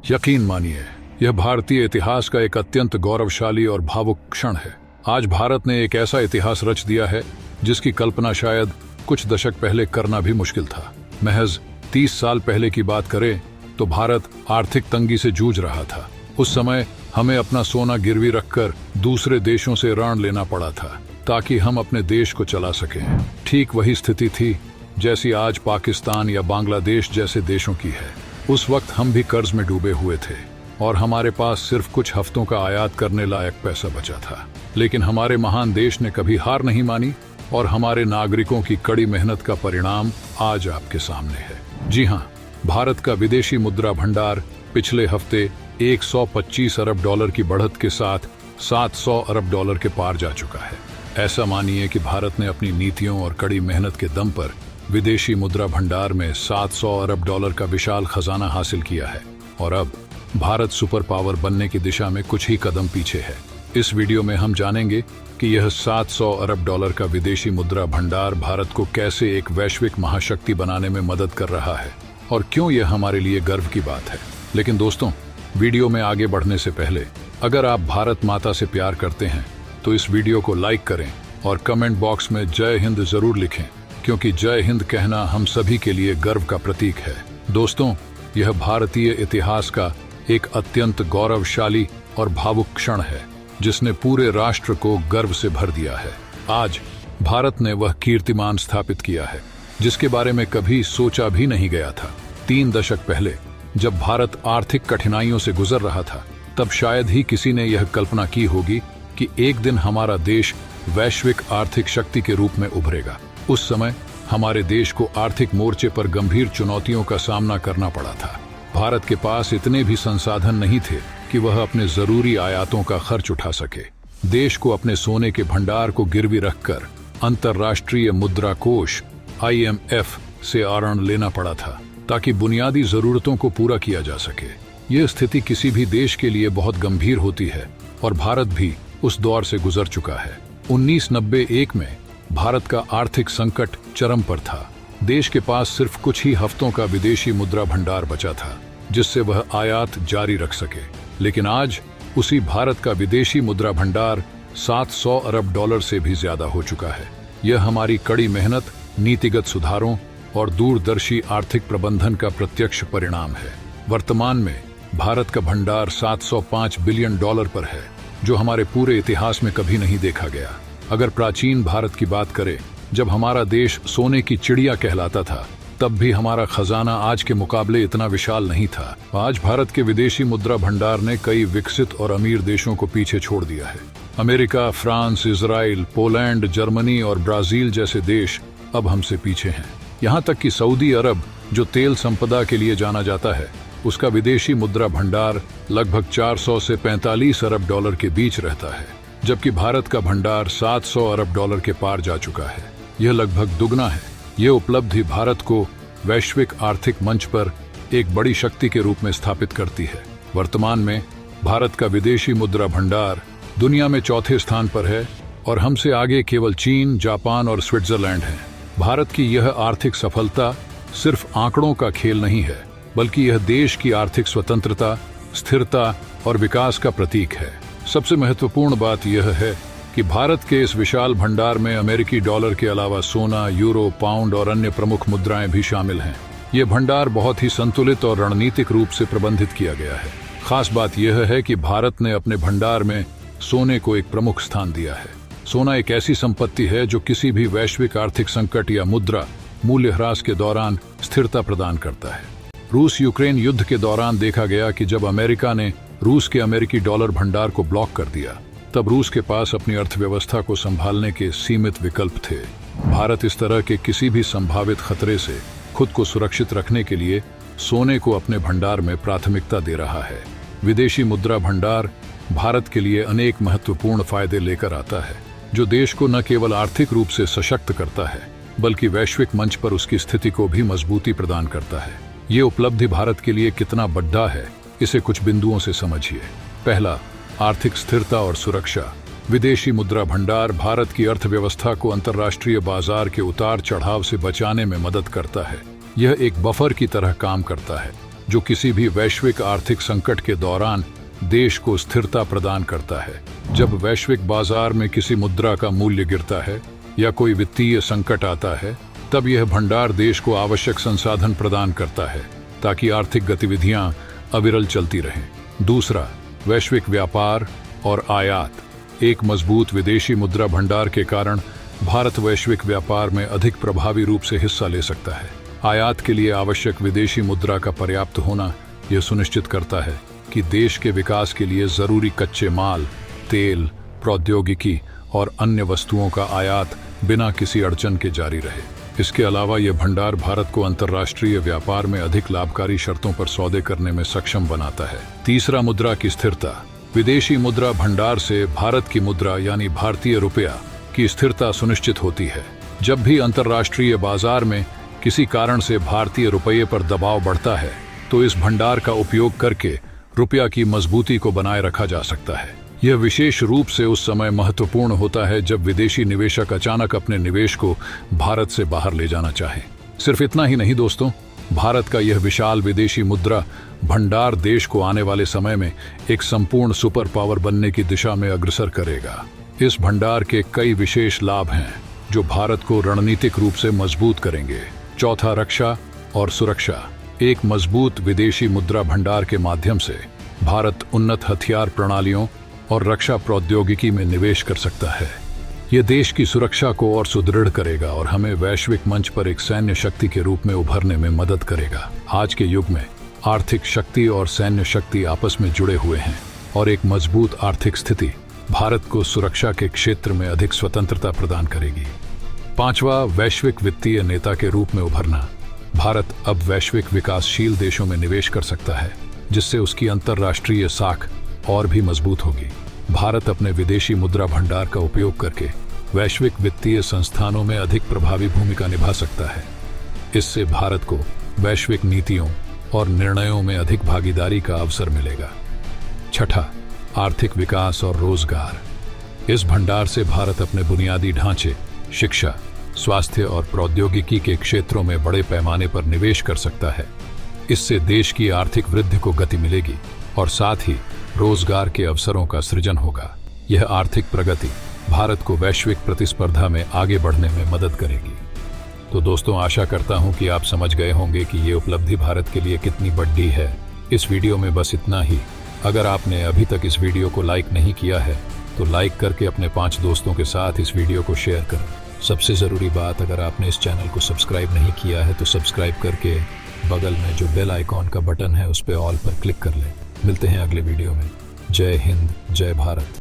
यकीन मानिए, यह भारतीय इतिहास का एक अत्यंत गौरवशाली और भावुक क्षण है। आज भारत ने एक ऐसा इतिहास रच दिया है जिसकी कल्पना शायद कुछ दशक पहले करना भी मुश्किल था। महज 30 साल पहले की बात करें तो भारत आर्थिक तंगी से जूझ रहा था। उस समय हमें अपना सोना गिरवी रखकर दूसरे देशों से ऋण लेना पड़ा था ताकि हम अपने देश को चला सकें। ठीक वही स्थिति थी जैसी आज पाकिस्तान या बांग्लादेश जैसे देशों की है। उस वक्त हम भी कर्ज में डूबे हुए थे और हमारे पास सिर्फ कुछ हफ्तों का आयात करने लायक पैसा बचा था। लेकिन हमारे महान देश ने कभी हार नहीं मानी और हमारे नागरिकों की कड़ी मेहनत का परिणाम आज आपके सामने है। जी हाँ, भारत का विदेशी मुद्रा भंडार पिछले हफ्ते 125 अरब डॉलर की बढ़त के साथ 700 अरब डॉलर के पार जा चुका है। ऐसा मानिए कि भारत ने अपनी नीतियों और कड़ी मेहनत के दम पर विदेशी मुद्रा भंडार में 700 अरब डॉलर का विशाल खजाना हासिल किया है और अब भारत सुपर पावर बनने की दिशा में कुछ ही कदम पीछे है। इस वीडियो में हम जानेंगे कि यह 700 अरब डॉलर का विदेशी मुद्रा भंडार भारत को कैसे एक वैश्विक महाशक्ति बनाने में मदद कर रहा है और क्यों यह हमारे लिए गर्व की बात है। लेकिन दोस्तों, वीडियो में आगे बढ़ने से पहले अगर आप भारत माता से प्यार करते हैं तो इस वीडियो को लाइक करें और कमेंट बॉक्स में जय हिंद जरूर लिखें, क्योंकि जय हिंद कहना हम सभी के लिए गर्व का प्रतीक है। दोस्तों, यह भारतीय इतिहास का एक अत्यंत गौरवशाली और भावुक क्षण है जिसने पूरे राष्ट्र को गर्व से भर दिया है। आज भारत ने वह कीर्तिमान स्थापित किया है जिसके बारे में कभी सोचा भी नहीं गया था। 3 दशक पहले जब भारत आर्थिक कठिनाइयों से गुजर रहा था, तब शायद ही किसी ने यह कल्पना की होगी कि एक दिन हमारा देश वैश्विक आर्थिक शक्ति के रूप में उभरेगा। उस समय हमारे देश को आर्थिक मोर्चे पर गंभीर चुनौतियों का सामना करना पड़ा था। भारत के पास इतने भी संसाधन नहीं थे कि वह अपने जरूरी आयातों का खर्च उठा सके। देश को अपने सोने के भंडार को गिरवी रखकर अंतर्राष्ट्रीय मुद्रा कोष IMF से ऋण लेना पड़ा था ताकि बुनियादी जरूरतों को पूरा किया जा सके। यह स्थिति किसी भी देश के लिए बहुत गंभीर होती है और भारत भी उस दौर से गुजर चुका है। 1991 में भारत का आर्थिक संकट चरम पर था। देश के पास सिर्फ कुछ ही हफ्तों का विदेशी मुद्रा भंडार बचा था जिससे वह आयात जारी रख सके। लेकिन आज उसी भारत का विदेशी मुद्रा भंडार 700 अरब डॉलर से भी ज्यादा हो चुका है। यह हमारी कड़ी मेहनत, नीतिगत सुधारों और दूरदर्शी आर्थिक प्रबंधन का प्रत्यक्ष परिणाम है। वर्तमान में भारत का भंडार 705 बिलियन डॉलर पर है, जो हमारे पूरे इतिहास में कभी नहीं देखा गया। अगर प्राचीन भारत की बात करें, जब हमारा देश सोने की चिड़िया कहलाता था, तब भी हमारा खजाना आज के मुकाबले इतना विशाल नहीं था। आज भारत के विदेशी मुद्रा भंडार ने कई विकसित और अमीर देशों को पीछे छोड़ दिया है। America, France, Israel, Poland, Germany और ब्राजील जैसे देश अब हमसे पीछे हैं। यहाँ तक कि सऊदी अरब, जो तेल संपदा के लिए जाना जाता है, उसका विदेशी मुद्रा भंडार लगभग 400 से 45 अरब डॉलर के बीच रहता है, जबकि भारत का भंडार 700 अरब डॉलर के पार जा चुका है। यह लगभग दुगना है। यह उपलब्धि भारत को वैश्विक आर्थिक मंच पर एक बड़ी शक्ति के रूप में स्थापित करती है। वर्तमान में भारत का विदेशी मुद्रा भंडार दुनिया में 4थे स्थान पर है और हमसे आगे केवल चीन, जापान और स्विट्जरलैंड हैं। भारत की यह आर्थिक सफलता सिर्फ आंकड़ों का खेल नहीं है, बल्कि यह देश की आर्थिक स्वतंत्रता, स्थिरता और विकास का प्रतीक है। सबसे महत्वपूर्ण बात यह है कि भारत के इस विशाल भंडार में अमेरिकी डॉलर के अलावा सोना, यूरो, पाउंड और अन्य प्रमुख मुद्राएं भी शामिल हैं। यह भंडार बहुत ही संतुलित और रणनीतिक रूप से प्रबंधित किया गया है। खास बात यह है कि भारत ने अपने भंडार में सोने को एक प्रमुख स्थान दिया है। सोना एक ऐसी संपत्ति है जो किसी भी वैश्विक आर्थिक संकट या मुद्रा मूल्यह्रास के दौरान स्थिरता प्रदान करता है। रूस यूक्रेन युद्ध के दौरान देखा गया कि जब अमेरिका ने रूस के अमेरिकी डॉलर भंडार को ब्लॉक कर दिया, तब रूस के पास अपनी अर्थव्यवस्था को संभालने के सीमित विकल्प थे। भारत इस तरह के किसी भी संभावित खतरे से खुद को सुरक्षित रखने के लिए सोने को अपने भंडार में प्राथमिकता दे रहा है। विदेशी मुद्रा भंडार भारत के लिए अनेक महत्वपूर्ण फायदे लेकर आता है, जो देश को न केवल आर्थिक रूप से सशक्त करता है, बल्कि वैश्विक मंच पर उसकी स्थिति को भी मजबूती प्रदान करता है। ये उपलब्धि भारत के लिए कितना बड़ा है, इसे कुछ बिंदुओं से समझिए। पहला, आर्थिक स्थिरता और सुरक्षा। विदेशी मुद्रा भंडार भारत की अर्थव्यवस्था को अंतर्राष्ट्रीय बाजार के उतार चढ़ाव से बचाने में मदद करता है। यह एक बफर की तरह काम करता है। जो किसी भी वैश्विक आर्थिक संकट के दौरान देश को स्थिरता प्रदान करता है। जब वैश्विक बाजार में किसी मुद्रा का मूल्य गिरता है या कोई वित्तीय संकट आता है, तब यह भंडार देश को आवश्यक संसाधन प्रदान करता है ताकि आर्थिक गतिविधियां अविरल चलती रहें। दूसरा, वैश्विक व्यापार और आयात। एक मजबूत विदेशी मुद्रा भंडार के कारण भारत वैश्विक व्यापार में अधिक प्रभावी रूप से हिस्सा ले सकता है। आयात के लिए आवश्यक विदेशी मुद्रा का पर्याप्त होना यह सुनिश्चित करता है कि देश के विकास के लिए जरूरी कच्चे माल, तेल, प्रौद्योगिकी और अन्य वस्तुओं का आयात बिना किसी अड़चन के जारी रहे। इसके अलावा यह भंडार भारत को अंतर्राष्ट्रीय व्यापार में अधिक लाभकारी शर्तों पर सौदे करने में सक्षम बनाता है। तीसरा, मुद्रा की स्थिरता। विदेशी मुद्रा भंडार से भारत की मुद्रा यानी भारतीय रुपया की स्थिरता सुनिश्चित होती है। जब भी अंतर्राष्ट्रीय बाजार में किसी कारण से भारतीय रुपये पर दबाव बढ़ता है, तो इस भंडार का उपयोग करके रुपया की मजबूती को बनाए रखा जा सकता है। यह विशेष रूप से उस समय महत्वपूर्ण होता है जब विदेशी निवेशक अचानक अपने निवेश को भारत से बाहर ले जाना चाहे। सिर्फ इतना ही नहीं दोस्तों, भारत का यह विशाल विदेशी मुद्रा भंडार देश को आने वाले समय में एक संपूर्ण सुपर पावर बनने की दिशा में अग्रसर करेगा। इस भंडार के कई विशेष लाभ हैं जो भारत को रणनीतिक रूप से मजबूत करेंगे। चौथा, रक्षा और सुरक्षा। एक मजबूत विदेशी मुद्रा भंडार के माध्यम से भारत उन्नत हथियार प्रणालियों और रक्षा प्रौद्योगिकी में निवेश कर सकता है। यह देश की सुरक्षा को और सुदृढ़ करेगा और हमें वैश्विक मंच पर एक सैन्य शक्ति के रूप में उभरने में मदद करेगा। आज के युग में आर्थिक शक्ति और सैन्य शक्ति आपस में जुड़े हुए हैं और एक मजबूत आर्थिक स्थिति भारत को सुरक्षा के क्षेत्र में अधिक स्वतंत्रता प्रदान करेगी। पांचवा, वैश्विक वित्तीय नेता के रूप में उभरना। भारत अब वैश्विक विकासशील देशों में निवेश कर सकता है, जिससे उसकी अंतर्राष्ट्रीय साख और भी मजबूत होगी। भारत अपने विदेशी मुद्रा भंडार का उपयोग करके वैश्विक वित्तीय संस्थानों में अधिक प्रभावी भूमिका निभा सकता है। इससे भारत को वैश्विक नीतियों और निर्णयों में अधिक भागीदारी का अवसर मिलेगा। छठा, आर्थिक विकास और रोजगार। इस भंडार से भारत अपने बुनियादी ढांचे, शिक्षा, स्वास्थ्य और प्रौद्योगिकी के क्षेत्रों में बड़े पैमाने पर निवेश कर सकता है। इससे देश की आर्थिक वृद्धि को गति मिलेगी और साथ ही रोजगार के अवसरों का सृजन होगा। यह आर्थिक प्रगति भारत को वैश्विक प्रतिस्पर्धा में आगे बढ़ने में मदद करेगी। तो दोस्तों, आशा करता हूं कि आप समझ गए होंगे कि ये उपलब्धि भारत के लिए कितनी बड़ी है। इस वीडियो में बस इतना ही। अगर आपने अभी तक इस वीडियो को लाइक नहीं किया है तो लाइक करके अपने 5 दोस्तों के साथ इस वीडियो को शेयर करें। सबसे ज़रूरी बात, अगर आपने इस चैनल को सब्सक्राइब नहीं किया है तो सब्सक्राइब करके बगल में जो बेल आइकॉन का बटन है उस पर ऑल पर क्लिक कर लें। मिलते हैं अगले वीडियो में। जय हिंद, जय भारत।